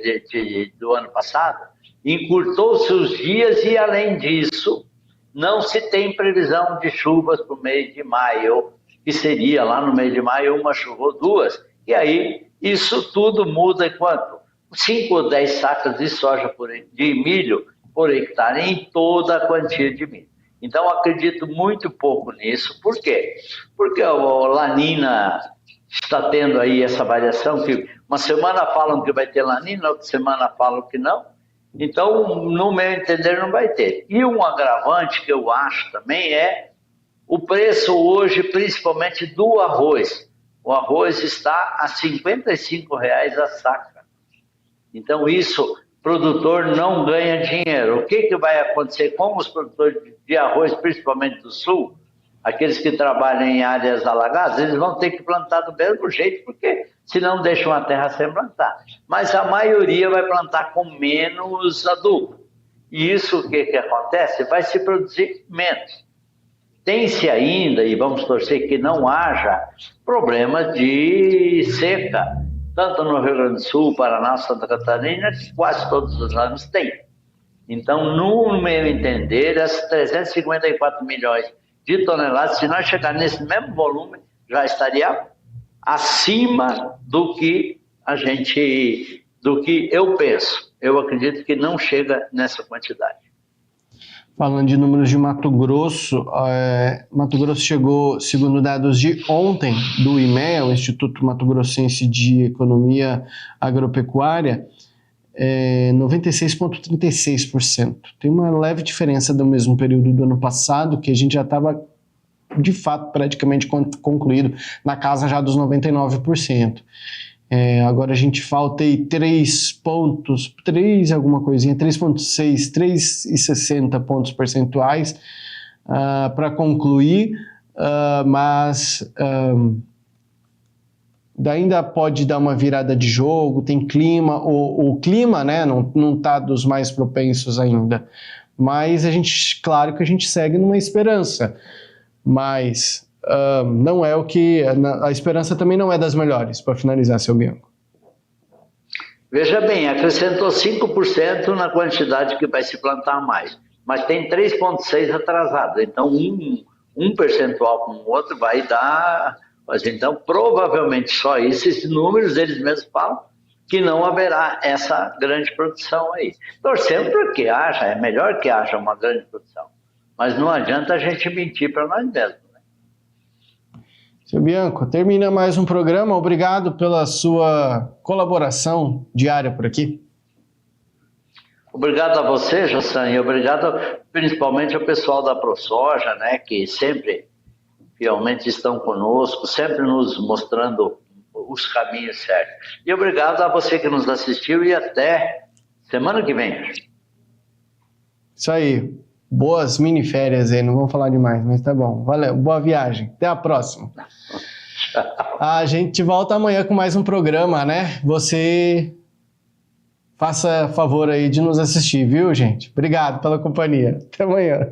do ano passado, encurtou-se os dias e, além disso, não se tem previsão de chuvas para o mês de maio, que seria lá no mês de maio uma chuva ou duas. E aí, isso tudo muda em quanto? 5 ou 10 sacas de soja de milho por hectare em toda a quantia de milho. Então, acredito muito pouco nisso. Por quê? Porque o La Niña está tendo aí essa variação, que uma semana falam que vai ter La Niña, outra semana falam que não. Então, no meu entender, não vai ter. E um agravante que eu acho também é o preço hoje, principalmente do arroz. O arroz está a R$55 a saca. Então, isso... o produtor não ganha dinheiro. O que vai acontecer com os produtores de arroz, principalmente do sul? Aqueles que trabalham em áreas alagadas, eles vão ter que plantar do mesmo jeito, porque senão deixam a terra sem plantar. Mas a maioria vai plantar com menos adubo. E isso, o que acontece? Vai se produzir menos. Tem-se ainda, e vamos torcer que não haja, problemas de seca, tanto no Rio Grande do Sul, Paraná, Santa Catarina, que quase todos os anos tem. Então, no meu entender, essas 354 milhões de toneladas, se nós chegarmos nesse mesmo volume, já estaria acima do que eu penso. Eu acredito que não chega nessa quantidade. Falando de números de Mato Grosso chegou, segundo dados de ontem, do IMEA, o Instituto Mato Grossense de Economia Agropecuária, 96,36%. Tem uma leve diferença do mesmo período do ano passado, que a gente já estava, de fato, praticamente concluído, na casa já dos 99%. Agora a gente falta aí 3,60 pontos percentuais para concluir, mas ainda pode dar uma virada de jogo, tem clima, o clima, né, não está dos mais propensos ainda, mas claro que a gente segue numa esperança, mas não é o que, a esperança também não é das melhores, para finalizar, seu Bianco. Veja bem, acrescentou 5% na quantidade que vai se plantar mais, mas tem 3,6% atrasado, então um percentual com o outro vai dar. Mas então, provavelmente só esses números, eles mesmos falam que não haverá essa grande produção aí. Torcemos para que haja, é melhor que haja uma grande produção. Mas não adianta a gente mentir para nós mesmos. Né? Seu Bianco, termina mais um programa. Obrigado pela sua colaboração diária por aqui. Obrigado a você, Jossan, e obrigado principalmente ao pessoal da ProSoja, né, que sempre fielmente estão conosco, sempre nos mostrando os caminhos certos. E obrigado a você que nos assistiu e até semana que vem. Isso aí. Boas mini-férias aí, não vamos falar demais, mas tá bom. Valeu, boa viagem. Até a próxima. A gente volta amanhã com mais um programa, né? Você faça favor aí de nos assistir, viu, gente? Obrigado pela companhia. Até amanhã.